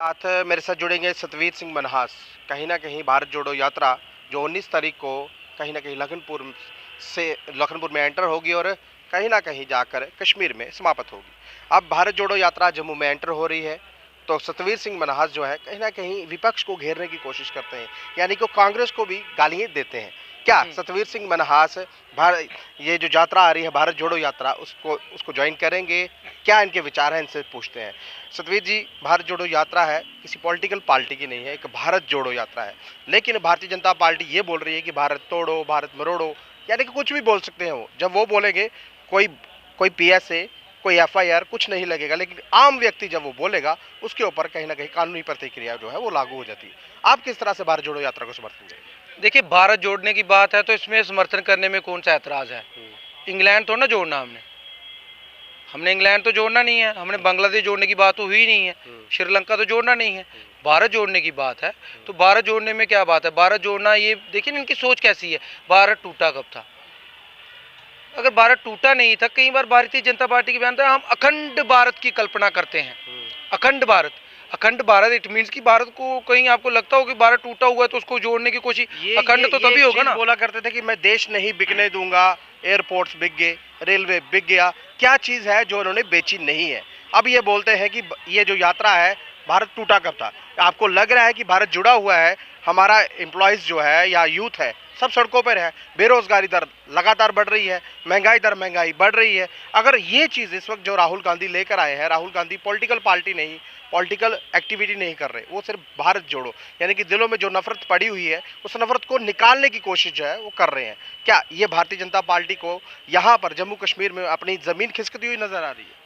साथ मेरे साथ जुड़ेंगे सतवीर सिंह मनहास। कहीं ना कहीं भारत जोड़ो यात्रा जो 19 तारीख को कहीं ना कहीं लखनपुर में एंटर होगी और कहीं ना कहीं जाकर कश्मीर में समाप्त होगी। अब भारत जोड़ो यात्रा जम्मू में एंटर हो रही है तो सतवीर सिंह मनहास जो है कहीं ना कहीं विपक्ष को घेरने की कोशिश करते हैं, यानी कि कांग्रेस को भी गालियां देते हैं। क्या सतवीर सिंह मनहास भारत ये जो यात्रा आ रही है भारत जोड़ो यात्रा उसको उसको ज्वाइन करेंगे? क्या इनके विचार हैं, इनसे पूछते हैं। सतवीर जी, भारत जोड़ो यात्रा है, किसी पॉलिटिकल पार्टी की नहीं है, एक भारत जोड़ो यात्रा है। लेकिन भारतीय जनता पार्टी ये बोल रही है कि भारत तोड़ो, भारत मरोड़ो, यानी कि कुछ भी बोल सकते हैं वो। जब वो बोलेंगे कोई कोई पीएसए, कोई एफआईआर कुछ नहीं लगेगा, लेकिन आम व्यक्ति जब वो बोलेगा उसके ऊपर कहीं ना कहीं कानूनी प्रतिक्रिया जो है वो लागू हो जाती है। आप किस तरह से भारत जोड़ो यात्रा को समर्थन देंगे? देखिए, भारत जोड़ने की बात है तो इसमें समर्थन करने में कौन सा ऐतराज है। इंग्लैंड थोड़ा ना जोड़ना हमने इंग्लैंड तो जोड़ना नहीं है, हमने बांग्लादेश जोड़ने की बात तो हुई नहीं है, श्रीलंका तो जोड़ना नहीं है। भारत जोड़ने की बात है तो भारत जोड़ने में क्या बात है। भारत जोड़ना, ये देखिए इनकी सोच कैसी है। भारत टूटा कब था? अगर भारत टूटा नहीं था, कई बार भारतीय जनता पार्टी के बयान था हम अखंड भारत की कल्पना करते हैं। अखंड भारत, अखंड भारत इट मीन्स कि भारत को, कहीं आपको लगता हो कि भारत टूटा हुआ है तो उसको जोड़ने की कोशिश, अखंड तो तभी होगा ना। बोला करते थे कि मैं देश नहीं बिकने दूंगा, एयरपोर्ट्स बिक गए, रेलवे बिक गया। क्या चीज है जो उन्होंने बेची नहीं है? अब ये बोलते हैं कि ये जो यात्रा है भारत टूटा कब था? आपको लग रहा है कि भारत जुड़ा हुआ है? हमारा एम्प्लॉयज जो है या यूथ है सब सड़कों पर है, बेरोजगारी दर लगातार बढ़ रही है, महंगाई बढ़ रही है। अगर ये चीज़ इस वक्त जो राहुल गांधी लेकर आए हैं, राहुल गांधी पॉलिटिकल पार्टी नहीं, पॉलिटिकल एक्टिविटी नहीं कर रहे, वो सिर्फ भारत जोड़ो यानी कि दिलों में जो नफरत पड़ी हुई है उस नफरत को निकालने की कोशिश जो है वो कर रहे हैं। क्या ये भारतीय जनता पार्टी को यहाँ पर जम्मू कश्मीर में अपनी ज़मीन खिसकती हुई नजर आ रही है?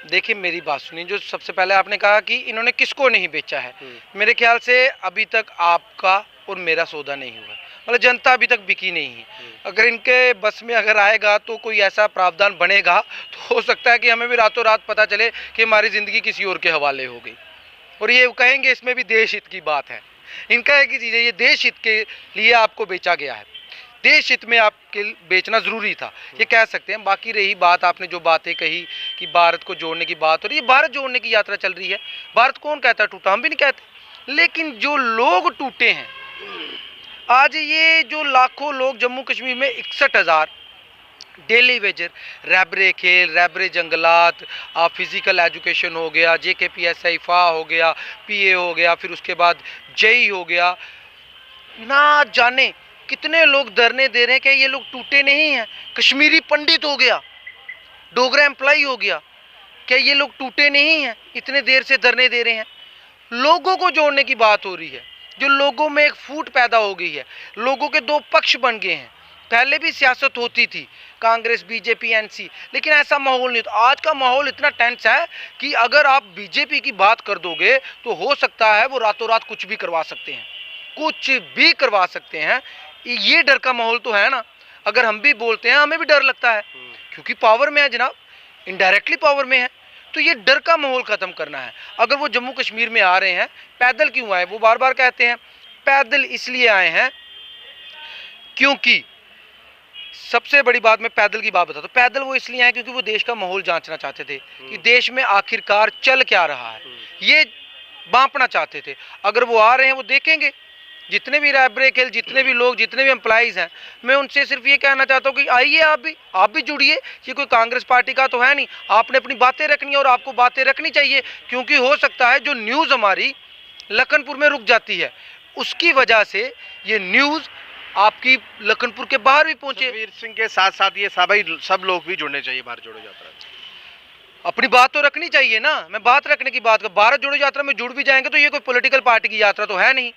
देखिए, मेरी बात सुनिए। जो सबसे पहले आपने कहा कि इन्होंने किसको नहीं बेचा है, मेरे ख्याल से अभी तक आपका और मेरा सौदा नहीं हुआ, मतलब जनता अभी तक बिकी नहीं है। अगर इनके बस में अगर आएगा तो कोई ऐसा प्रावधान बनेगा तो हो सकता है कि हमें भी रातों रात पता चले कि हमारी ज़िंदगी किसी और के हवाले हो गई, और ये कहेंगे इसमें भी देश हित की बात है। इनका एक ही चीज़ है, ये देश हित के लिए आपको बेचा गया है, देश हित में आपके बेचना ज़रूरी था, ये कह सकते हैं। बाकी रही बात, आपने जो बातें कही कि भारत को जोड़ने की बात हो रही है, भारत जोड़ने की यात्रा चल रही है। भारत कौन कहता है टूटा? हम भी नहीं कहते। लेकिन जो लोग टूटे हैं आज, ये जो लाखों लोग जम्मू कश्मीर में 61,000 डेली वेजर, रैबरे खेल, रैबरे जंगलात, फिज़िकल एजुकेशन हो गया, JKPSI फा हो गया, PA हो गया, फिर उसके बाद JEE हो गया, ना जाने कितने लोग धरने दे रहे हैं। क्या ये लोग टूटे नहीं हैं? कश्मीरी पंडित हो गया, डोगरा एम्प्लॉय हो गया, क्या ये लोग टूटे नहीं हैं? इतने देर से धरने दे रहे हैं। लोगों को जोड़ने की बात हो रही है, जो लोगों में एक फूट पैदा हो गई है, लोगों के दो पक्ष बन गए हैं। पहले भी सियासत होती थी, कांग्रेस BJP NC, लेकिन ऐसा माहौल नहीं था। आज का माहौल इतना टेंस है कि अगर आप BJP की बात कर दोगे तो हो सकता है वो रातों रात कुछ भी करवा सकते हैं, कुछ भी करवा सकते हैं। ये डर का माहौल तो है ना। अगर हम भी बोलते हैं हमें भी डर लगता है, क्योंकि पावर में है जनाब, इनडायरेक्टली पावर में है। तो ये डर का माहौल खत्म करना है। अगर वो जम्मू कश्मीर में आ रहे हैं, पैदल क्यों आए? वो बार बार कहते हैं पैदल इसलिए आए हैं क्योंकि, सबसे बड़ी बात, मैं पैदल की बात बताता हूं, पैदल वो इसलिए आए क्योंकि वो देश का माहौल जांचना चाहते थे कि देश में आखिरकार चल क्या रहा है, ये बांपना चाहते थे। अगर वो आ रहे हैं, वो देखेंगे जितने भी रैबरे खेल, जितने भी लोग, जितने भी एम्प्लॉइज़ हैं, मैं उनसे सिर्फ ये कहना चाहता हूँ कि आइए, आप भी जुड़िए। ये कोई कांग्रेस पार्टी का तो है नहीं, आपने अपनी बातें रखनी है और आपको बातें रखनी चाहिए, क्योंकि हो सकता है जो न्यूज़ हमारी लखनपुर में रुक जाती है, उसकी वजह से ये न्यूज़ आपकी लखनपुर के बाहर भी पहुंचे। वीर सिंह के साथ साथ ये सब लोग भी जुड़ने चाहिए भारत जोड़ो यात्रा में। अपनी बात तो रखनी चाहिए ना। मैं बात रखने की बात कर, भारत जोड़ो यात्रा में जुड़ भी जाएंगे तो ये कोई पॉलिटिकल पार्टी की यात्रा तो है नहीं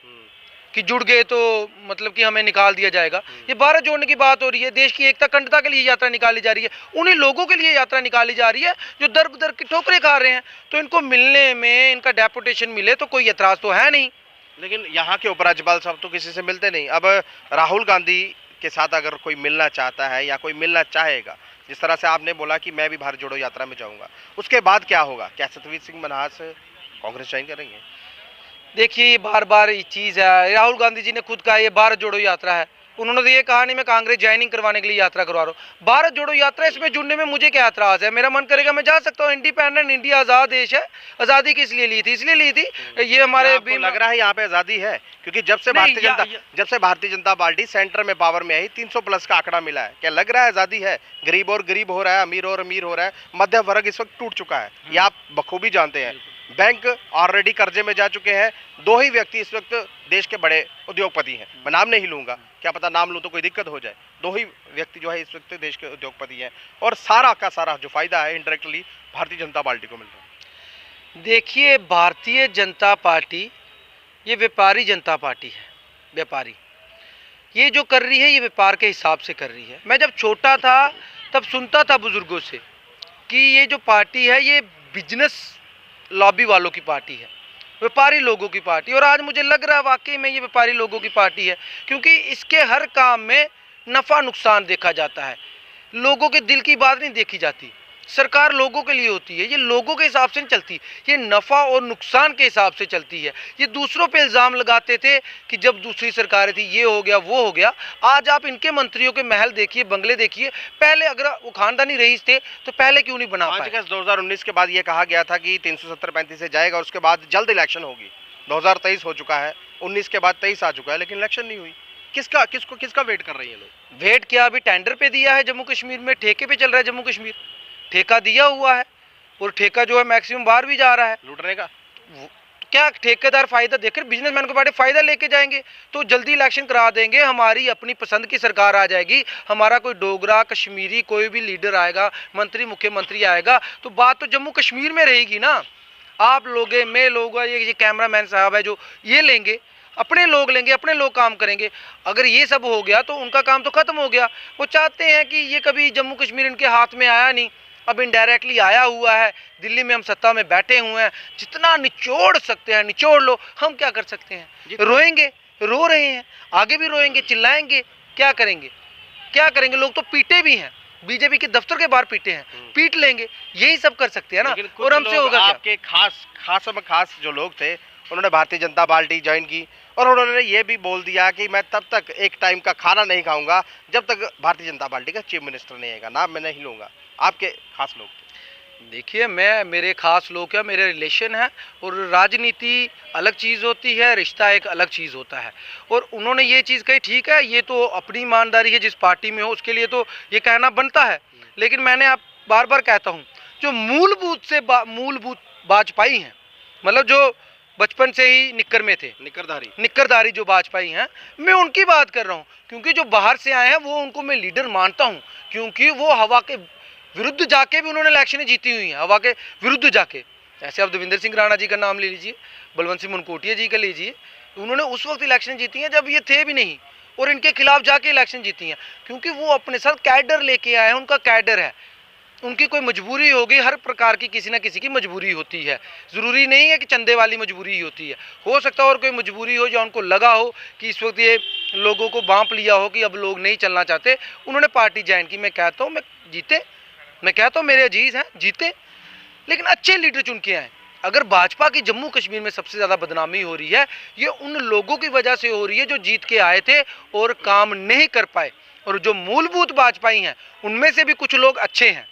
कि जुड़ गए तो मतलब कि हमें निकाल दिया जाएगा। ये भारत जोड़ने की बात हो रही है, देश की एकता अखंडता के लिए यात्रा निकाली जा रही है, उन्हीं लोगों के लिए यात्रा निकाली जा रही है जो दर बदर की ठोकरें खा रहे हैं। तो इनको मिलने में, इनका डेपुटेशन मिले तो कोई एतराज़ तो है नहीं। लेकिन यहाँ के उपराज्यपाल साहब तो किसी से मिलते नहीं। अब राहुल गांधी के साथ अगर कोई मिलना चाहता है या कोई मिलना चाहेगा, जिस तरह से आपने बोला कि मैं भी भारत जोड़ो यात्रा में जाऊंगा, उसके बाद क्या होगा? क्या सतवीर सिंह मनहास कांग्रेस ज्वाइन करेंगे? देखिए, ये बार बार ये चीज़ है, राहुल गांधी जी ने खुद कहा ये भारत जोड़ो यात्रा है, उन्होंने तो ये कहा नहीं मैं कांग्रेस ज्वाइनिंग करवाने के लिए यात्रा करवा रहा हूँ। भारत जोड़ो यात्रा, इसमें जुड़ने में मुझे क्या एतराज़ है? मेरा मन करेगा मैं जा सकता हूँ। इंडिपेंडेंट इंडिया आज़ाद देश है। आज़ादी किस लिए ली थी? इसलिए ली थी ये हमारे आपको लग रहा है यहाँ पे आज़ादी है? क्योंकि जब से भारतीय जनता पार्टी सेंटर में पावर में आई 300 प्लस का आंकड़ा मिला है। क्या लग रहा है आज़ादी है? गरीब और गरीब हो रहा है, अमीर और अमीर हो रहा है, मध्य वर्ग इस वक्त टूट चुका है, ये आप बखूबी जानते हैं। बैंक ऑलरेडी कर्जे में जा चुके हैं। 2 ही व्यक्ति इस वक्त देश के बड़े उद्योगपति हैं, मैं नाम नहीं लूंगा, क्या पता नाम लूं तो कोई दिक्कत हो जाए। 2 ही व्यक्ति जो है इस वक्त देश के उद्योगपति हैं, और सारा का सारा जो फायदा है इनडायरेक्टली भारतीय जनता पार्टी को मिल रहा है। देखिए, भारतीय जनता पार्टी ये व्यापारी जनता पार्टी है। व्यापारी ये जो कर रही है ये व्यापार के हिसाब से कर रही है। मैं जब छोटा था तब सुनता था बुजुर्गों से कि ये जो पार्टी है ये बिजनेस लॉबी वालों की पार्टी है, व्यापारी लोगों की पार्टी। और आज मुझे लग रहा है वाकई में ये व्यापारी लोगों की पार्टी है, क्योंकि इसके हर काम में नफ़ा नुकसान देखा जाता है, लोगों के दिल की बात नहीं देखी जाती। सरकार लोगों के लिए होती है, ये लोगों के हिसाब से नहीं चलती, ये नफ़ा और नुकसान के हिसाब से चलती है। ये दूसरों पे इल्ज़ाम लगाते थे कि जब दूसरी सरकारें थी ये हो गया वो हो गया। आज आप इनके मंत्रियों के महल देखिए, बंगले देखिए। पहले अगर वो खानदानी रईस थे तो पहले क्यों नहीं बना पाए? 5 अगस्त 2019 के बाद ये कहा गया था कि 370-35 से जाएगा, उसके बाद जल्द इलेक्शन होगी। 2023 हो चुका है, 19 के बाद 23 आ चुका है, लेकिन इलेक्शन नहीं हुई। किसका वेट कर रही है लोग? वेट क्या, अभी टेंडर पे दिया है जम्मू कश्मीर में, ठेके पे चल रहा है जम्मू कश्मीर, ठेका दिया हुआ है, और ठेका जो है मैक्सिमम बाहर भी जा रहा है लूटने का। क्या ठेकेदार फायदा देखकर बिजनेसमैन को बाटे फायदा लेके जाएंगे तो जल्दी इलेक्शन करा देंगे, हमारी अपनी पसंद की सरकार आ जाएगी, हमारा कोई डोगरा कश्मीरी कोई भी लीडर आएगा, मंत्री मुख्यमंत्री आएगा, तो बात तो जम्मू कश्मीर में रहेगी ना। आप लोगे, मैं लोग, ये कैमरामैन साहब है जो ये लेंगे, अपने लोग लेंगे, अपने लोग काम करेंगे। अगर ये सब हो गया तो उनका काम तो खत्म हो गया। वो चाहते हैं कि ये कभी जम्मू कश्मीर इनके हाथ में आया नहीं, अब इनडायरेक्टली आया हुआ है। दिल्ली में हम सत्ता में बैठे हुए हैं, जितना निचोड़ सकते हैं निचोड़ लो। हम क्या कर सकते हैं? रोएंगे, रो रहे हैं, आगे भी रोएंगे, चिल्लाएंगे, क्या करेंगे? क्या करेंगे? लोग तो पीटे भी हैं, बीजेपी के दफ्तर के बाहर पीटे हैं, पीट लेंगे, यही सब कर सकते हैं ना। और हमसे होगा क्या? आपके खास जो लोग थे उन्होंने भारतीय जनता पार्टी ज्वाइन की, और उन्होंने ये भी बोल दिया कि मैं तब तक एक टाइम का खाना नहीं खाऊंगा जब तक भारतीय जनता पार्टी का चीफ मिनिस्टर नहीं आएगा, नाम मैं नहीं लूंगा। आपके खास लोग थे। देखिए, मेरे खास लोग क्या, मेरे रिलेशन है, और राजनीति अलग चीज़ होती है, रिश्ता एक अलग चीज़ होता है। और उन्होंने ये चीज़ कही, ठीक है, ये तो अपनी ईमानदारी है, जिस पार्टी में हो उसके लिए तो ये कहना बनता है। लेकिन मैंने आप बार बार कहता हूँ, जो मूलभूत वाजपेयी हैं, मतलब जो बचपन से ही निक्कर में थे, निक्करधारी जो वाजपेयी हैं, मैं उनकी बात कर रहा हूँ। क्योंकि जो बाहर से आए हैं वो उनको मैं लीडर मानता हूँ, क्योंकि वो हवा के विरुद्ध जाके भी उन्होंने इलेक्शन जीती हुई हैं, हवा के विरुद्ध जाके। ऐसे आप देवेंद्र सिंह राणा जी का नाम ले लीजिए, बलवंत सिंह मुनकोटिया जी का लीजिए, उन्होंने उस वक्त इलेक्शन जीती हैं जब ये थे भी नहीं, और इनके खिलाफ जाके इलेक्शन जीती हैं, क्योंकि वो अपने साथ कैडर लेके आए हैं, उनका कैडर है। उनकी कोई मजबूरी होगी, हर प्रकार की किसी ना किसी की मजबूरी होती है, ज़रूरी नहीं है कि चंदे वाली मजबूरी ही होती है, हो सकता है और कोई मजबूरी हो, या उनको लगा हो कि इस वक्त ये लोगों को बांप लिया हो कि अब लोग नहीं चलना चाहते, उन्होंने पार्टी ज्वाइन की। मैं कहता हूँ मैं कहता हूँ मेरे अजीज़ हैं, जीते, लेकिन अच्छे लीडर चुन के आए। अगर भाजपा की जम्मू कश्मीर में सबसे ज़्यादा बदनामी हो रही है, ये उन लोगों की वजह से हो रही है जो जीत के आए थे और काम नहीं कर पाए। और जो मूलभूत भाजपाई हैं उनमें से भी कुछ लोग अच्छे हैं,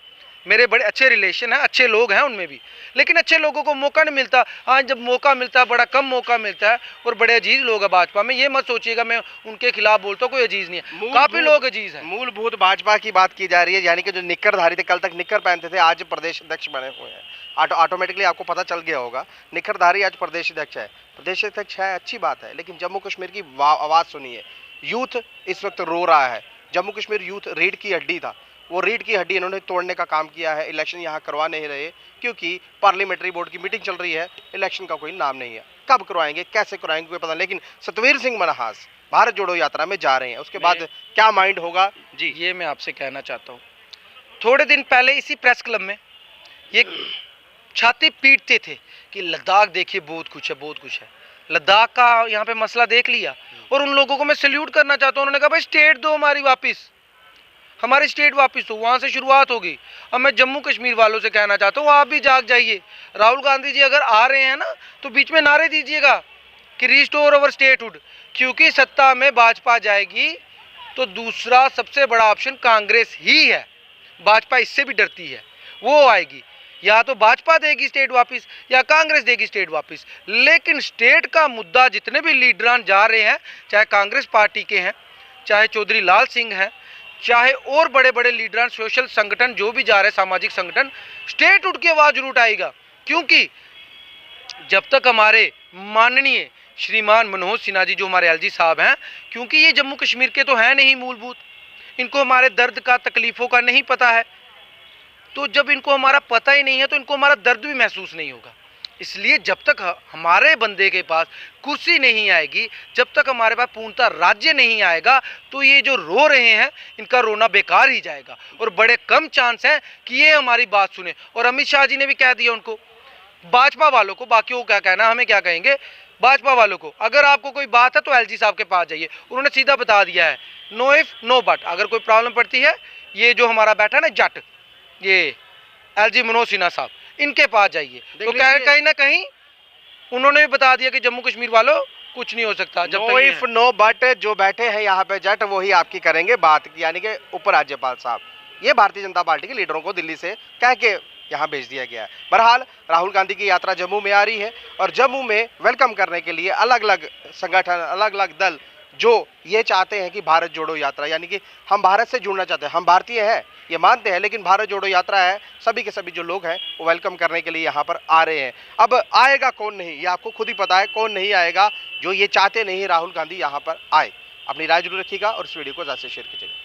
मेरे बड़े अच्छे रिलेशन हैं, अच्छे लोग हैं उनमें भी, लेकिन अच्छे लोगों को मौका नहीं मिलता। हाँ, जब मौका मिलता है बड़ा कम मौका मिलता है, और बड़े अजीज लोग हैं भाजपा में। ये मत सोचिएगा मैं उनके खिलाफ बोलता हूँ, कोई अजीज नहीं है, काफ़ी लोग अजीज हैं। मूलभूत भाजपा की बात की जा रही है, यानी कि जो निक्करधारी थे, कल तक निक्कर पहनते थे, आज प्रदेश अध्यक्ष बने हुए हैं। ऑटोमेटिकली आपको पता चल गया होगा, निक्करधारी आज प्रदेश अध्यक्ष है। प्रदेश अध्यक्ष है, अच्छी बात है, लेकिन जम्मू कश्मीर की आवाज़ सुनिए। यूथ इस वक्त रो रहा है। जम्मू कश्मीर यूथ रीढ़ की हड्डी था, वो रीढ़ की हड्डी इन्होंने तोड़ने का काम किया है। इलेक्शन यहाँ करवा नहीं रहे, क्योंकि पार्लियामेंट्री बोर्ड की मीटिंग चल रही है, इलेक्शन का कोई नाम नहीं है। कब करवाएंगे, कैसे करवाएंगे कोई पता नहीं। लेकिन सतवीर सिंह मनहास भारत जोड़ो यात्रा में जा रहे हैं, उसके बाद क्या माइंड होगा जी, ये मैं आपसे कहना चाहता हूँ। थोड़े दिन पहले इसी प्रेस क्लब में ये छाती पीटते थे कि लद्दाख देखिए बहुत कुछ है, बहुत कुछ है। लद्दाख का यहाँ पे मसला देख लिया, और उन लोगों को मैं सैल्यूट करना चाहता हूँ। उन्होंने कहा भाई स्टेट दो हमारी वापस, हमारी स्टेट वापस दो, वहाँ से शुरुआत होगी। अब मैं जम्मू कश्मीर वालों से कहना चाहता हूँ, आप भी जाग जाइए। राहुल गांधी जी अगर आ रहे हैं ना, तो बीच में नारे दीजिएगा कि रिस्टोर अवर स्टेटहुड, क्योंकि सत्ता में भाजपा जाएगी तो दूसरा सबसे बड़ा ऑप्शन कांग्रेस ही है। भाजपा इससे भी डरती है, वो आएगी, या तो भाजपा देगी स्टेट वापस या कांग्रेस देगी स्टेट वापस। लेकिन स्टेट का मुद्दा जितने भी लीडरान जा रहे हैं, चाहे कांग्रेस पार्टी के हैं, चाहे चौधरी लाल सिंह हैं, चाहे और बड़े बड़े लीडरान, सोशल संगठन जो भी जा रहे हैं, सामाजिक संगठन, स्टेट उठ के आवाज जरूर उठाएगा। क्योंकि जब तक हमारे माननीय श्रीमान मनोज सिन्हा जी जो हमारे एलजी साहब हैं, क्योंकि ये जम्मू कश्मीर के तो हैं नहीं मूलभूत, इनको हमारे दर्द का, तकलीफों का नहीं पता है, तो जब इनको हमारा पता ही नहीं है तो इनको हमारा दर्द भी महसूस नहीं होगा। इसलिए जब तक हमारे बंदे के पास कुर्सी नहीं आएगी, जब तक हमारे पास पूर्णतः राज्य नहीं आएगा, तो ये जो रो रहे हैं इनका रोना बेकार ही जाएगा और बड़े कम चांस हैं कि ये हमारी बात सुने। और अमित शाह जी ने भी कह दिया उनको, भाजपा वालों को, बाकी वो क्या कहना, हमें क्या कहेंगे, भाजपा वालों को, अगर आपको कोई बात है तो एलजी साहब के पास जाइए। उन्होंने सीधा बता दिया है, नो इफ नो बट, अगर कोई प्रॉब्लम पड़ती है, ये जो हमारा बैठा ना जट, ये एलजी मनोज सिन्हा साहब, इनके पास जाइए। तो कहीं ना कहीं उन्होंने भी बता दिया कि जम्मू कश्मीर वालों कुछ नहीं हो सकता जब नो इफ नो बट। जो बैठे हैं यहाँ पे जट, वही आपकी करेंगे बात, यानी कि उपराज्यपाल साहब। ये भारतीय जनता पार्टी के लीडरों को दिल्ली से कह के यहाँ भेज दिया गया है। बहरहाल राहुल गांधी की यात्रा जम्मू में आ रही है और जम्मू में वेलकम करने के लिए अलग अलग संगठन, अलग अलग दल जो ये चाहते हैं कि भारत जोड़ो यात्रा, यानी कि हम भारत से जुड़ना चाहते हैं, हम भारतीय हैं ये मानते हैं, लेकिन भारत जोड़ो यात्रा है, सभी के सभी जो लोग हैं वो वेलकम करने के लिए यहाँ पर आ रहे हैं। अब आएगा कौन नहीं, ये आपको खुद ही पता है, कौन नहीं आएगा जो ये चाहते नहीं राहुल गांधी यहाँ पर आए। अपनी राय जरूर रखिएगा और इस वीडियो को ज़्यादा से शेयर कीजिएगा।